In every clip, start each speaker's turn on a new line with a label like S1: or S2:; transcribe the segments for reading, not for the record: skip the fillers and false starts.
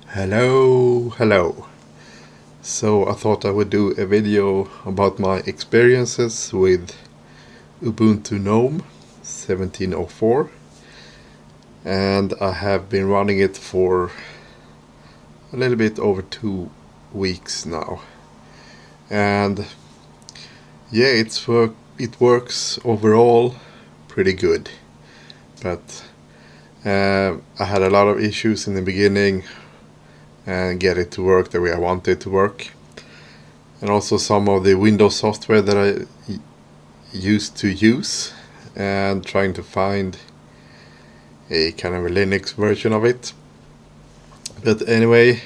S1: Hello. So I thought I would do a video about my experiences with Ubuntu Gnome 1704, and I have been running it for a little bit over 2 weeks now. And yeah, it works overall pretty good, but I had a lot of issues in the beginning and get it to work the way I want it to work. And also some of the Windows software that I used to use, and trying to find a kind of a Linux version of it. But anyway,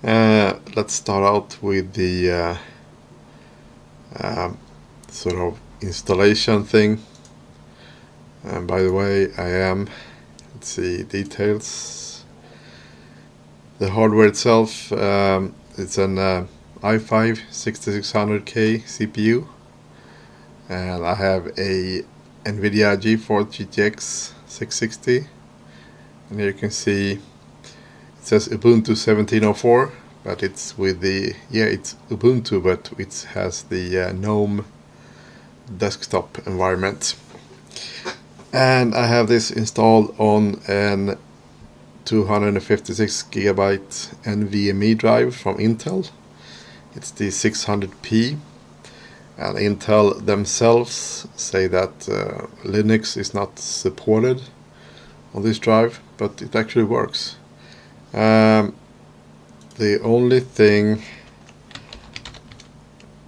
S1: let's start out with the sort of installation thing. And by the way, let's see, details. The hardware itself, it's an i5 6600K CPU, and I have a NVIDIA GeForce GTX 660, and here you can see it says Ubuntu 1704, but it's with it's Ubuntu, but it has the GNOME desktop environment. And I have this installed on an 256 gigabyte NVMe drive from Intel. It's the 600p, and Intel themselves say that Linux is not supported on this drive, but it actually works. The only thing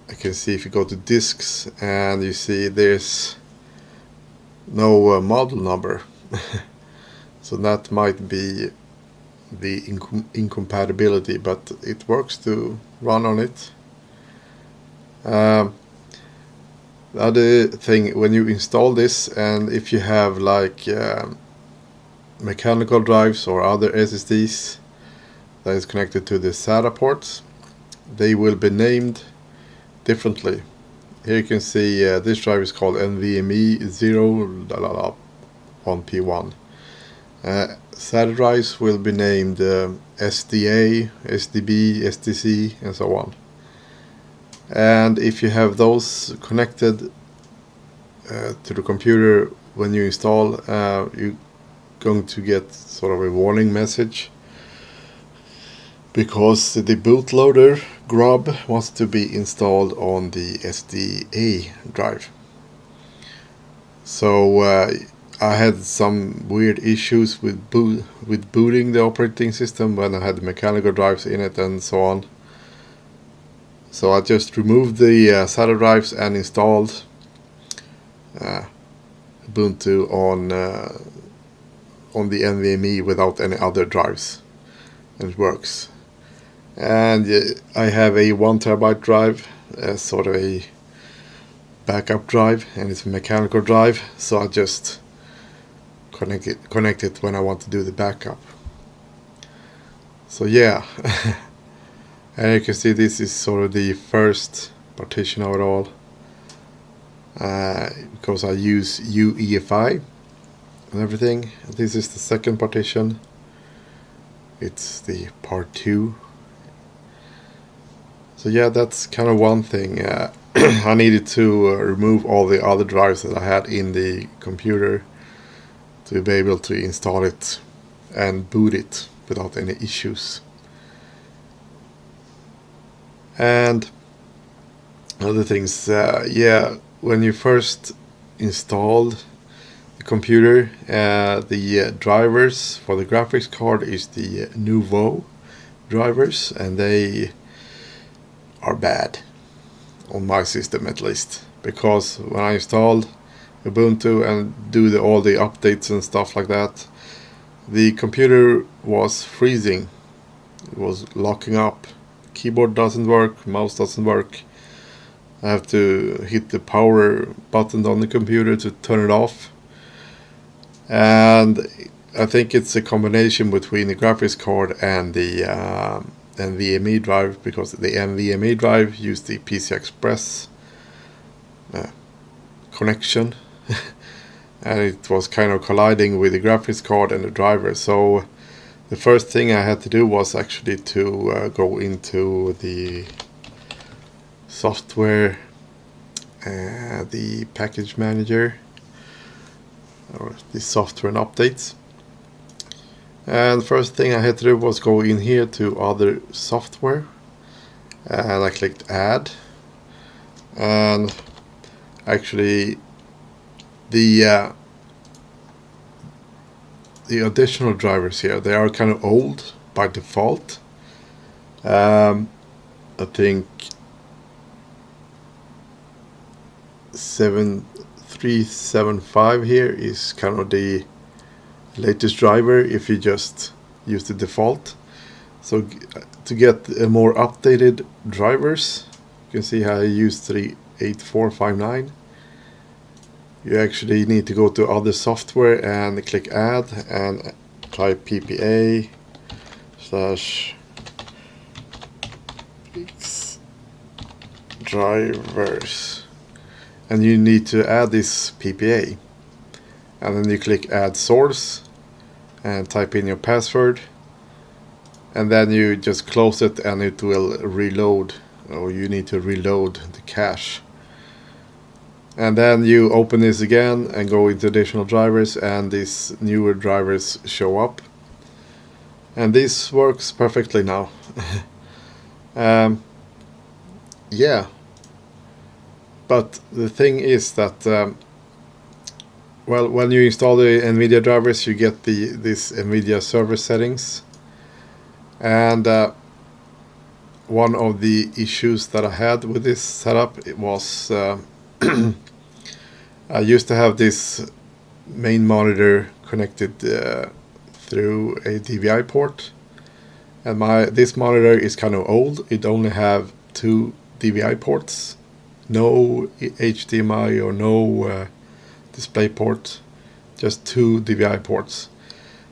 S1: I can see, if you go to disks and you see there's no model number. So that might be the incompatibility, but it works to run on it. The other thing, when you install this, and if you have like mechanical drives or other SSDs that is connected to the SATA ports, they will be named differently. Here you can see this drive is called NVMe 0 1P1. SATA drives will be named SDA, SDB, SDC, and so on. And if you have those connected to the computer when you install, you're going to get sort of a warning message, because the bootloader grub wants to be installed on the SDA drive. So I had some weird issues with booting the operating system when I had the mechanical drives in it and so on. So I just removed the SATA drives and installed Ubuntu on the NVMe without any other drives, and it works. And I have a 1 terabyte drive, sort of a backup drive, and it's a mechanical drive, so I just connect it when I want to do the backup. So yeah. And you can see this is sort of the first partition of it all, because I use UEFI and everything. This is the second partition. It's the part 2. So yeah, that's kind of one thing. I needed to remove all the other drives that I had in the computer to be able to install it and boot it without any issues. And other things, when you first installed the computer, the drivers for the graphics card is the Nouveau drivers, and they are bad on my system, at least, because when I installed Ubuntu and do all the updates and stuff like that, the computer was freezing. It was locking up. Keyboard doesn't work, mouse doesn't work. I have to hit the power button on the computer to turn it off. And I think it's a combination between the graphics card and the NVMe drive, because the NVMe drive used the PCI Express connection and it was kind of colliding with the graphics card and the driver. So the first thing I had to do was actually to go into the software, the package manager, or the software and updates. And the first thing I had to do was go in here to other software, and I clicked add, and actually the additional drivers here, they are kind of old by default. I think 7375 here is kind of the latest driver if you just use the default. So to get more updated drivers, you can see how I use 38459. You actually need to go to other software and click add and type PPA/fix drivers, and you need to add this PPA, and then you click add source and type in your password, and then you just close it and it will reload, or you need to reload the cache. And then you open this again and go into additional drivers, and these newer drivers show up, and this works perfectly now. Yeah, but the thing is that well, when you install the NVIDIA drivers, you get this NVIDIA server settings, and one of the issues that I had with this setup, it was I used to have this main monitor connected through a DVI port, and this monitor is kind of old. It only have 2 DVI ports, no HDMI or no display port, just 2 DVI ports.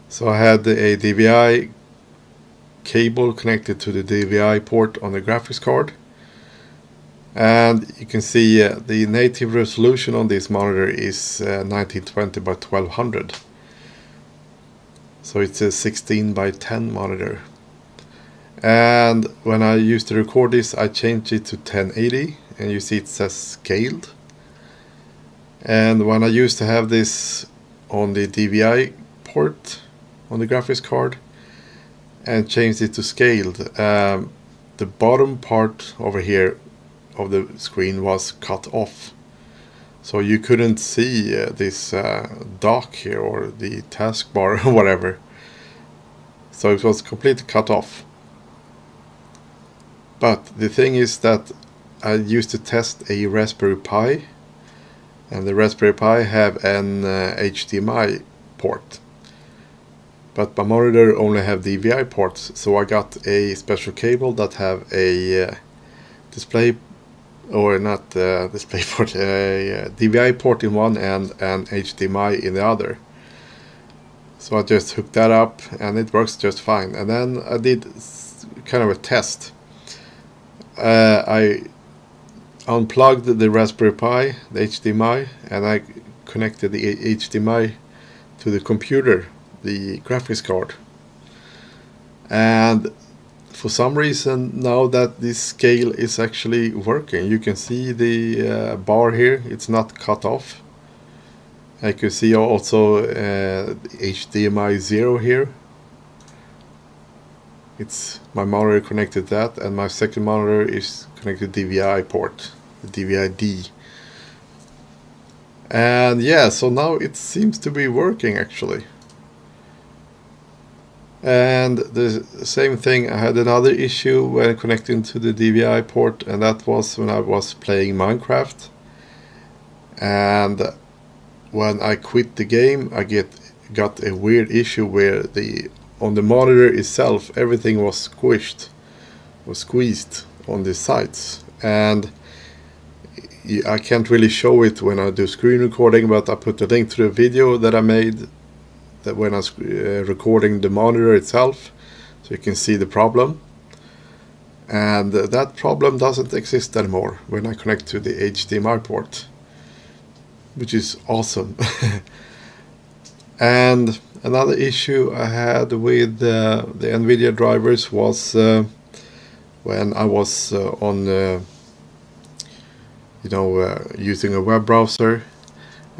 S1: So I had a DVI cable connected to the DVI port on the graphics card, and you can see the native resolution on this monitor is 1920 by 1200, so it's a 16 by 10 monitor. And when I used to record this, I changed it to 1080, and you see it says scaled. And when I used to have this on the DVI port on the graphics card and changed it to scaled, the bottom part over here of the screen was cut off, so you couldn't see this dock here or the taskbar or whatever, so it was completely cut off. But the thing is that I used to test a Raspberry Pi, and the Raspberry Pi have an HDMI port, but my monitor only have DVI ports, so I got a special cable that have a display, or not display port, a DVI port in one and an HDMI in the other. So I just hooked that up and it works just fine. And then I did kind of a test. I unplugged the Raspberry Pi, the HDMI, and I connected the HDMI to the computer, the graphics card. And for some reason now that this scale is actually working, you can see the bar here, it's not cut off. I can see also HDMI 0 here. It's my monitor connected to that, and my second monitor is connected to DVI port, the DVI-D. And yeah, so now it seems to be working actually. And the same thing, I had another issue when connecting to the DVI port, and that was when I was playing Minecraft. And when I quit the game, I got a weird issue where on the monitor itself everything was squeezed on the sides, and I can't really show it when I do screen recording, but I put a link to the video that I made that when I was recording the monitor itself, so you can see the problem. And that problem doesn't exist anymore when I connect to the HDMI port, which is awesome. And another issue I had with the NVIDIA drivers was when I was on using a web browser,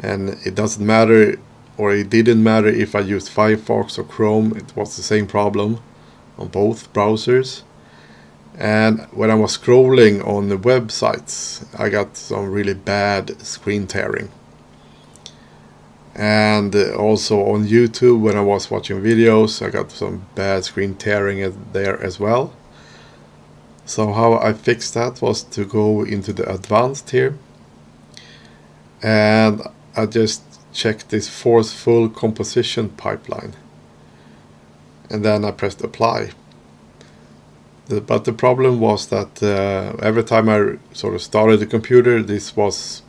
S1: and it doesn't matter, or it didn't matter if I used Firefox or Chrome, it was the same problem on both browsers. And when I was scrolling on the websites, I got some really bad screen tearing. And also on YouTube, when I was watching videos, I got some bad screen tearing there as well. So how I fixed that was to go into the advanced here, and I just checked this forceful composition pipeline, and then I pressed apply. But the problem was that every time I sort of started the computer, this was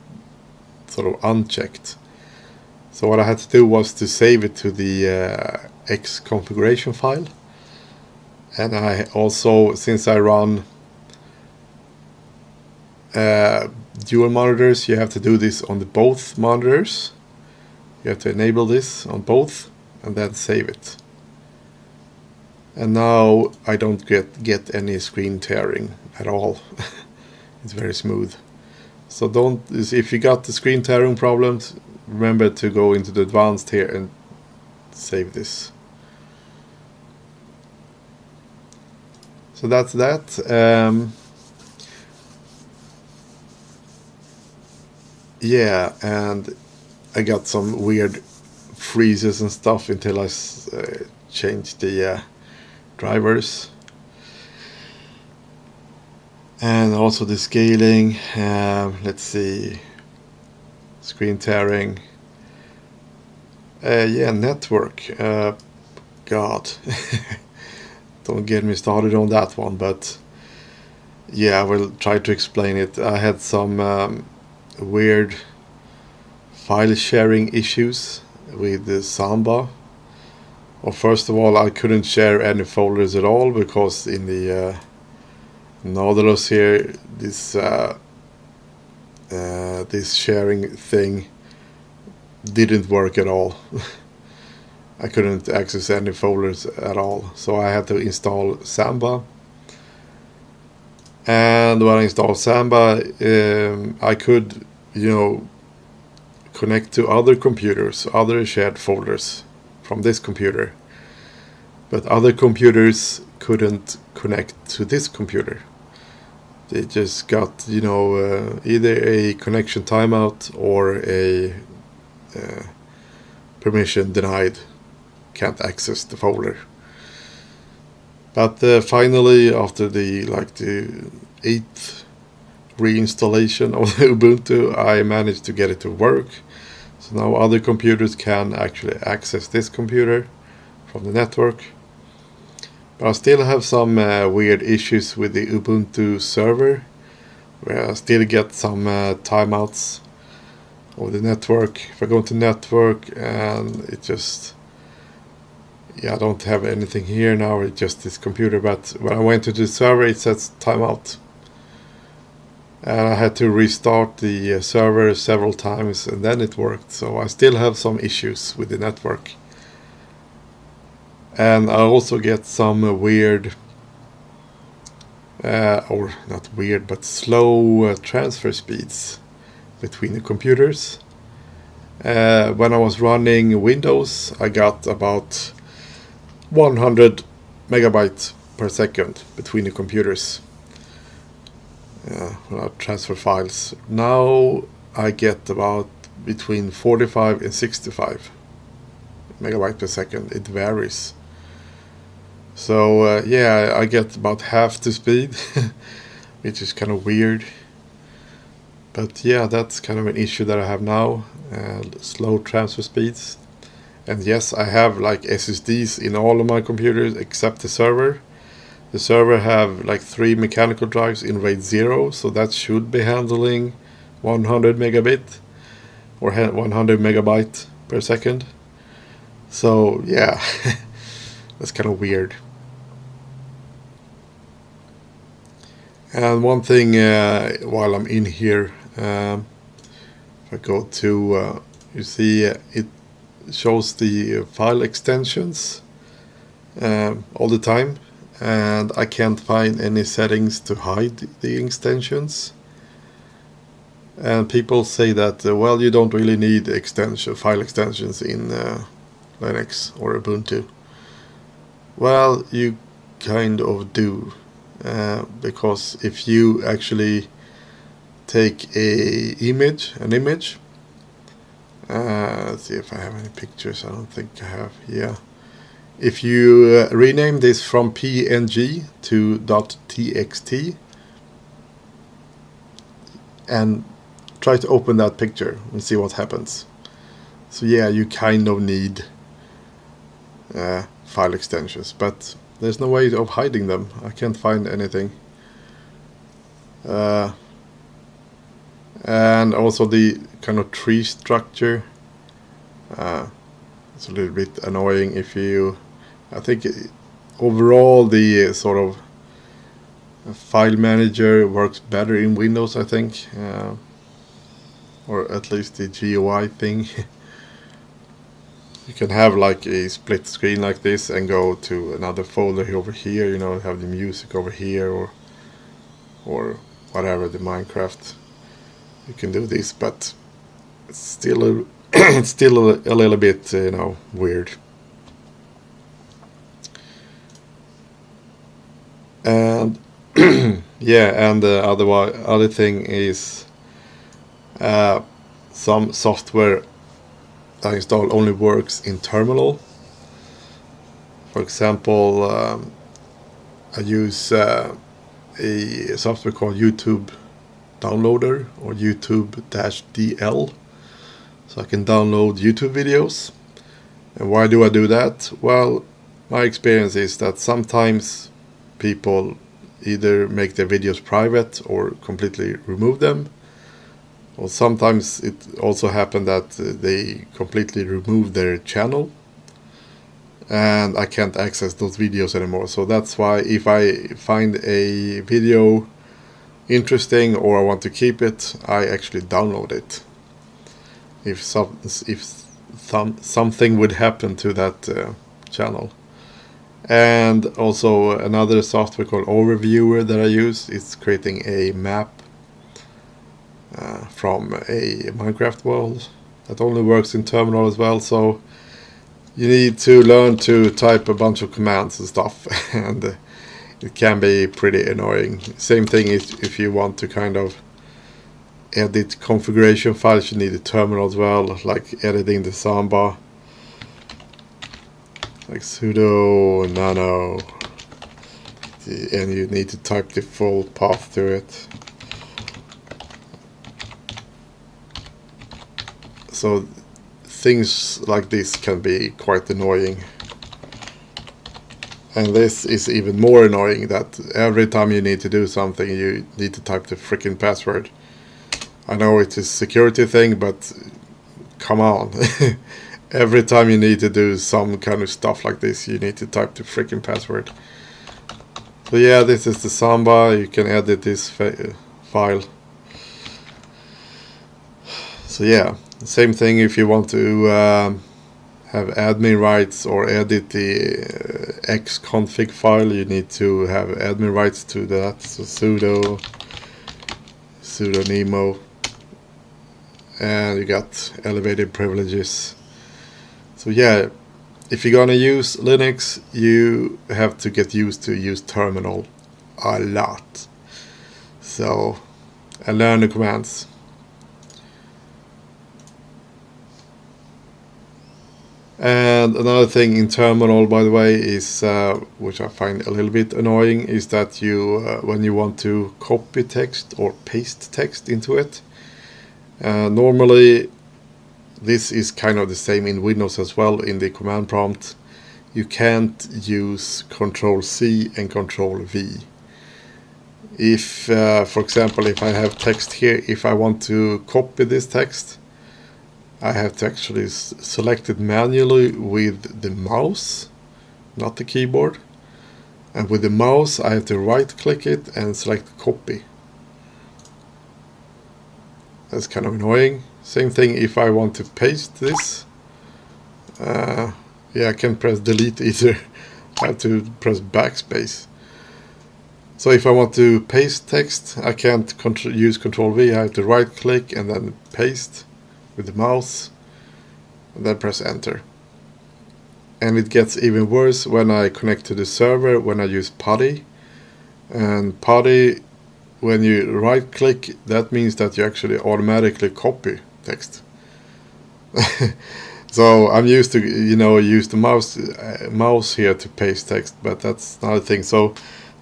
S1: sort of unchecked. So what I had to do was to save it to the X configuration file. And I also, since I run dual monitors, you have to do this on the both monitors. You have to enable this on both and then save it. And now I don't get any screen tearing at all. It's very smooth. So if you got the screen tearing problems, remember to go into the advanced here and save this. So that's that. Yeah, and I got some weird freezes and stuff until I changed the drivers. And also the scaling. Let's see. Screen tearing. Yeah, network. God. Don't get me started on that one, but yeah, I will try to explain it. I had some weird file sharing issues with the Samba. Well, first of all, I couldn't share any folders at all because in the Nautilus here, this sharing thing didn't work at all. I couldn't access any folders at all, so I had to install Samba. And when I installed Samba, I could, connect to other computers, other shared folders from this computer. But other computers couldn't connect to this computer. They just got, either a connection timeout or a permission denied. Can't access the folder. But finally, after the 8th reinstallation of the Ubuntu, I managed to get it to work. So now other computers can actually access this computer from the network. But I still have some weird issues with the Ubuntu server, where I still get some timeouts of the network. If I go into network and it just, I don't have anything here now, it's just this computer, but when I went to the server it says timeout. And I had to restart the server several times and then it worked. So I still have some issues with the network. And I also get some weird, or not weird, but slow transfer speeds between the computers. When I was running Windows, I got about 100 megabytes per second between the computers. When I transfer files. Now I get about between 45 and 65 megabytes per second. It varies. So I get about half the speed, which is kind of weird. But yeah, that's kind of an issue that I have now, slow transfer speeds. And yes, I have SSDs in all of my computers except the server. The server have 3 mechanical drives in RAID 0, so that should be handling 100 megabit or 100 megabyte per second. So yeah, that's kind of weird. And one thing while I'm in here, if I go to, you see it shows the file extensions all the time, and I can't find any settings to hide the extensions. And people say that well, you don't really need file extensions in Linux or Ubuntu. Well, you kind of do, because if you actually take an image, let's see if I have any pictures. I don't think I have. Yeah, if you rename this from PNG to .txt and try to open that picture and see what happens. So yeah, you kind of need file extensions, but there's no way of hiding them. I can't find anything. And also the kind of tree structure, it's a little bit annoying. If you, I think overall the sort of file manager works better in Windows, I think, or at least the GUI thing. You can have like a split screen like this and go to another folder over here, you know, have the music over here, or whatever, the Minecraft. You can do this, but it's still it's still a little bit, you know, weird. And yeah, and the other thing is some software I install only works in terminal. For example, I use a software called YouTube Downloader, or YouTube-DL, so I can download YouTube videos. And why do I do that? Well, my experience is that sometimes people either make their videos private or completely remove them. Or sometimes it also happened that they completely remove their channel and I can't access those videos anymore. So that's why if I find a video interesting or I want to keep it, I actually download it. If something would happen to that channel. And also another software called Overviewer that I use is creating a map from a Minecraft world that only works in terminal as well. So you need to learn to type a bunch of commands and stuff, and it can be pretty annoying. Same thing if you want to kind of edit configuration files, you need a terminal as well, like editing the Samba, like sudo nano, and you need to type the full path to it. So things like this can be quite annoying. And this is even more annoying, that every time you need to do something you need to type the freaking password. I know it's a security thing, but come on. Every time you need to do some kind of stuff like this, you need to type the freaking password. So yeah, this is the Samba. You can edit this file. So yeah, same thing if you want to have admin rights or edit the xconfig file, you need to have admin rights to that. So sudo nemo, and you got elevated privileges. So yeah, if you're gonna use Linux, you have to get used to use terminal a lot. So, and learn the commands. And another thing in terminal, by the way, is which I find a little bit annoying, is that you when you want to copy text or paste text into it, normally this is kind of the same in Windows as well. In the command prompt, you can't use Control-C and Control-V. If, for example, if I have text here, if I want to copy this text, I have to actually select it manually with the mouse, not the keyboard. And with the mouse, I have to right-click it and select copy. That's kind of annoying. Same thing if I want to paste this. Yeah, I can't press delete either. I have to press backspace. So if I want to paste text, I can't use Control V. I have to right click and then paste with the mouse and then press enter. And it gets even worse when I connect to the server, when I use PuTTY. And PuTTY, when you right click, that means that you actually automatically copy text. So I'm used to, use the mouse here to paste text, but that's not a thing. So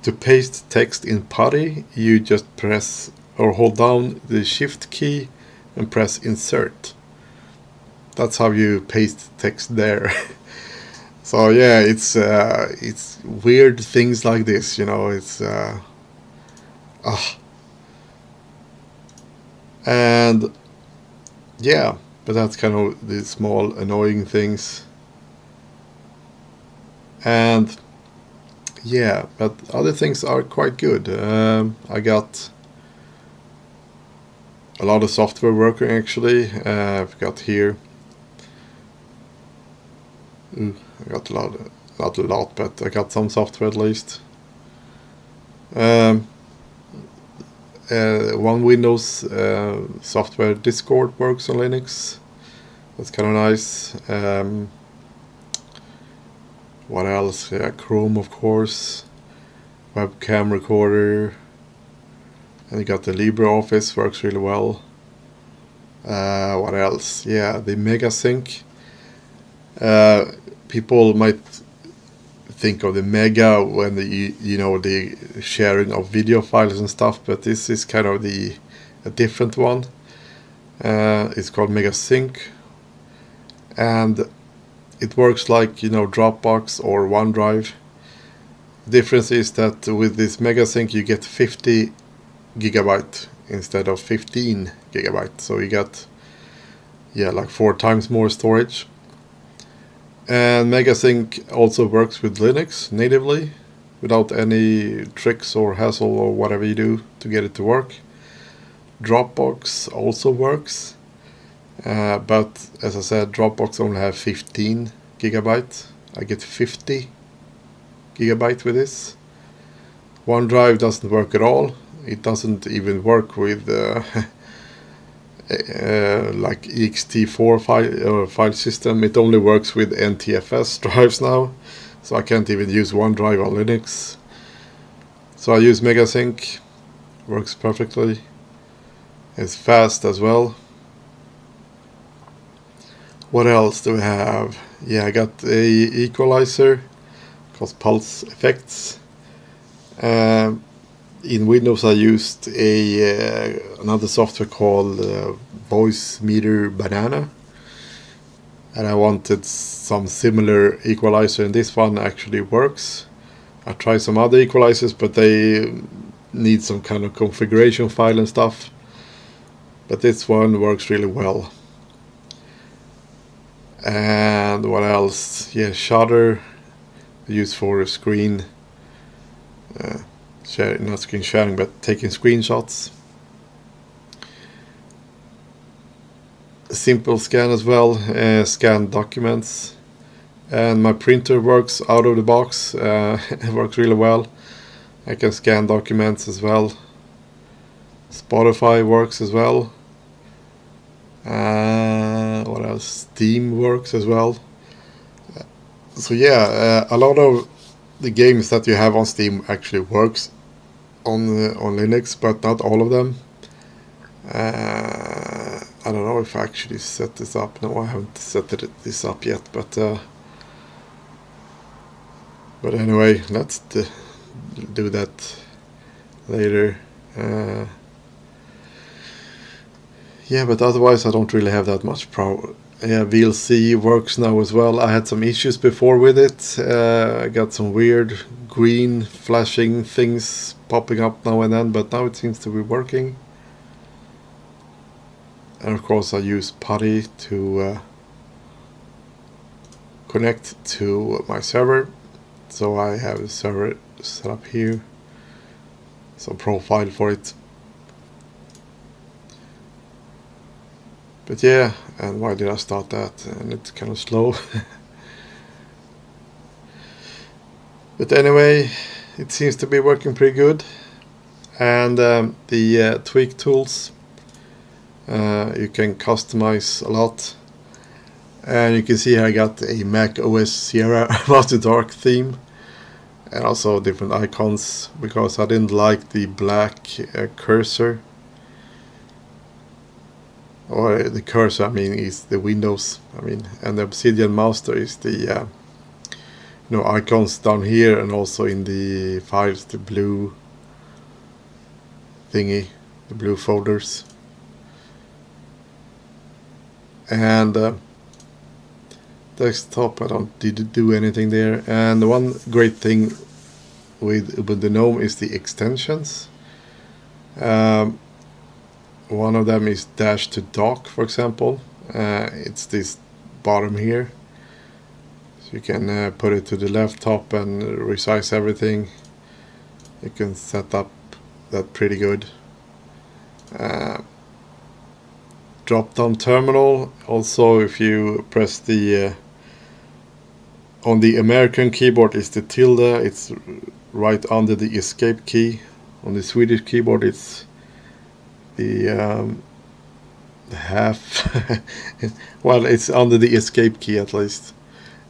S1: to paste text in PuTTY, you just press or hold down the shift key and press insert. That's how you paste text there. So yeah, it's weird things like this, it's and yeah, but that's kind of the small annoying things. And yeah, but other things are quite good. I got a lot of software working actually. I've got here. I got not a lot, but I got some software at least. One Windows software, Discord, works on Linux. That's kind of nice. What else? Yeah, Chrome, of course. Webcam recorder. And you got the LibreOffice, works really well. What else? Yeah, the MegaSync. People might think of the Mega when the sharing of video files and stuff, but this is kind of a different one. It's called MegaSync, and it works like Dropbox or OneDrive. The difference is that with this MegaSync you get 50 gigabyte instead of 15 gigabyte, so you get like 4 times more storage. And MegaSync also works with Linux natively, without any tricks or hassle or whatever you do to get it to work. Dropbox also works, but as I said, Dropbox only have 15 gigabyte. I get 50 gigabyte with this. OneDrive doesn't work at all. It doesn't even work with like ext4 file system. It only works with NTFS drives now, so I can't even use OneDrive on Linux. So I use MegaSync, works perfectly. It's fast as well. What else do we have? Yeah, I got a equalizer called Pulse Effects. In Windows I used another software called Voice Meter Banana, and I wanted some similar equalizer, and this one actually works. I tried some other equalizers, but they need some kind of configuration file and stuff, but this one works really well. And what else? Yeah, Shutter, used for screen not screen sharing, but taking screenshots. Simple Scan as well, scan documents. And my printer works out of the box. It works really well. I can scan documents as well. Spotify works as well. What else? Steam works as well. So yeah, a lot of the games that you have on Steam actually works on Linux, but not all of them. I don't know if I actually set this up. No, I haven't set this up yet, but anyway, let's do that later. Yeah, but otherwise I don't really have that much problem. Yeah, VLC works now as well. I had some issues before with it. I got some weird green flashing things popping up now and then, but now it seems to be working. And of course I use PuTTY to connect to my server. So I have a server set up here, some profile for it. But yeah, and why did I start that? And it's kind of slow. But anyway, it seems to be working pretty good. And the tweak tools, you can customize a lot. And you can see I got a Mac OS Sierra After Dark theme. And also different icons, because I didn't like the black cursor. Or the cursor, I mean, is the Windows. I mean, and the Obsidian Master is the icons down here, and also in the files, the blue thingy, the blue folders. And desktop, I didn't do anything there. And one great thing with Ubuntu Gnome is the extensions. One of them is dash to dock, for example. It's this bottom here. So you can put it to the left top and resize everything. You can set up that pretty good. Drop down terminal. Also, if you press the on the American keyboard is the tilde. It's right under the escape key. On the Swedish keyboard, it's the half. Well, it's under the escape key at least.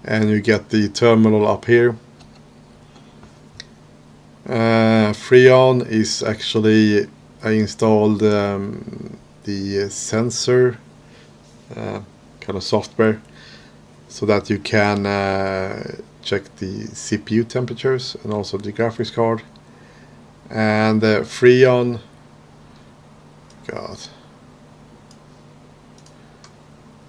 S1: And you get the terminal up here. Freon is actually, I installed the sensor kind of software, so that you can check the CPU temperatures and also the graphics card. And Freon,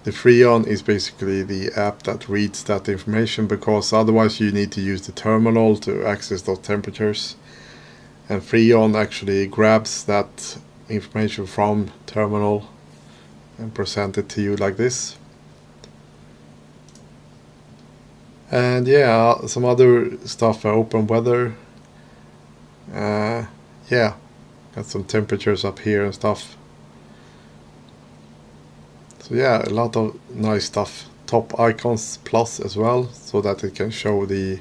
S1: the Freon is basically the app that reads that information, because otherwise you need to use the terminal to access those temperatures. And Freon actually grabs that information from terminal and present it to you like this. And yeah, some other stuff, open weather. Yeah, got some temperatures up here and stuff. So yeah, a lot of nice stuff. Top icons plus as well, so that it can show the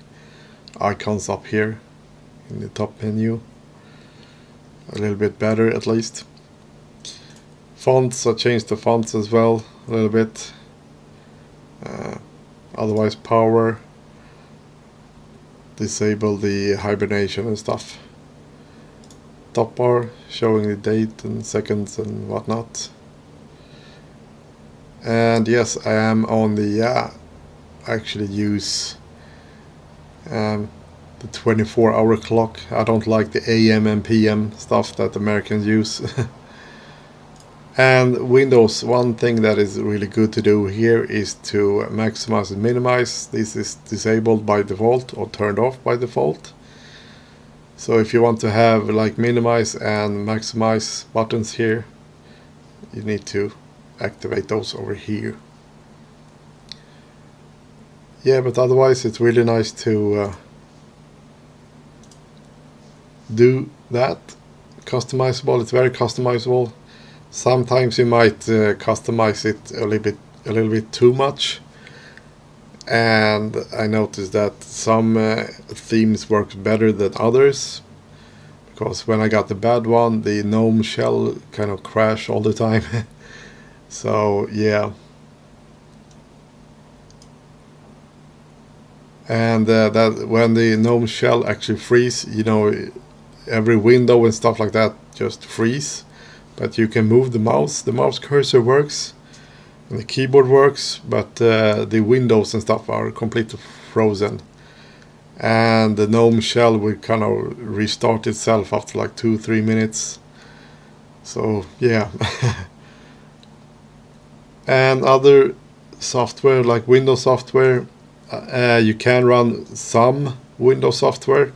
S1: icons up here in the top menu a little bit better, at least. Fonts, I changed the fonts as well a little bit. Otherwise, power, disable the hibernation and stuff. Top bar showing the date and seconds and whatnot. And yes, I am on the I actually use the 24-hour clock. I don't like the AM and PM stuff that Americans use. And Windows, one thing that is really good to do here is to maximize and minimize. This is disabled by default or turned off by default. So if you want to have like minimize and maximize buttons here, you need to activate those over here. Yeah, but otherwise it's really nice to do that. Customizable, it's very customizable. Sometimes you might customize it a little bit too much, and I noticed that some themes work better than others, because when I got the bad one, the GNOME shell kind of crashed all the time. So yeah, and that when the GNOME shell actually freeze, you know, every window and stuff like that just freeze. But you can move the mouse cursor works, and the keyboard works, but the windows and stuff are completely frozen. And the GNOME shell will kind of restart itself after like 2-3 minutes. So yeah. And other software like Windows software, you can run some Windows software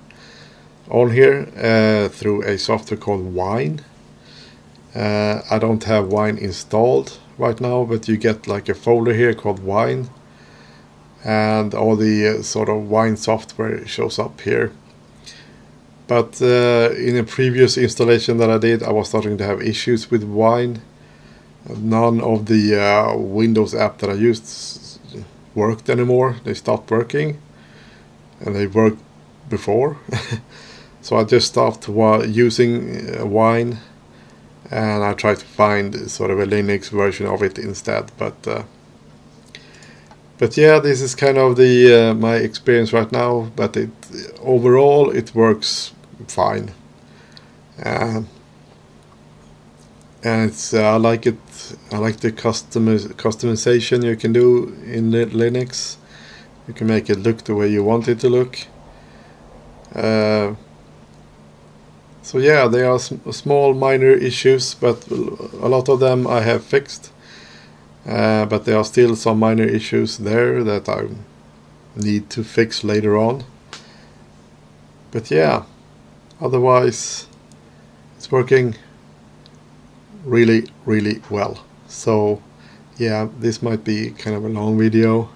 S1: on here through a software called Wine. I don't have Wine installed right now, but you get like a folder here called Wine, and all the sort of Wine software shows up here. But in a previous installation that I did, I was starting to have issues with Wine, None of the Windows app that I used worked anymore. They stopped working, and they worked before. So I just stopped using Wine, and I tried to find sort of a Linux version of it instead. But yeah, this is kind of the my experience right now. But overall it works fine, and it's I like it. I like the customization you can do in Linux. You can make it look the way you want it to look. So yeah, there are small minor issues, but a lot of them I have fixed. But there are still some minor issues there that I need to fix later on. But yeah, otherwise it's working really, really well. So yeah, this might be kind of a long video.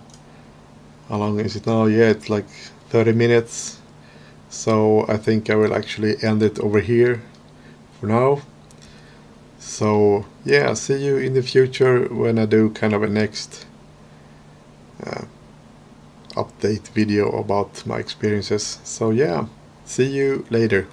S1: How long is it now? Yeah, it's like 30 minutes. So I think I will actually end it over here for now. So yeah, see you in the future when I do kind of a next update video about my experiences. So yeah, see you later.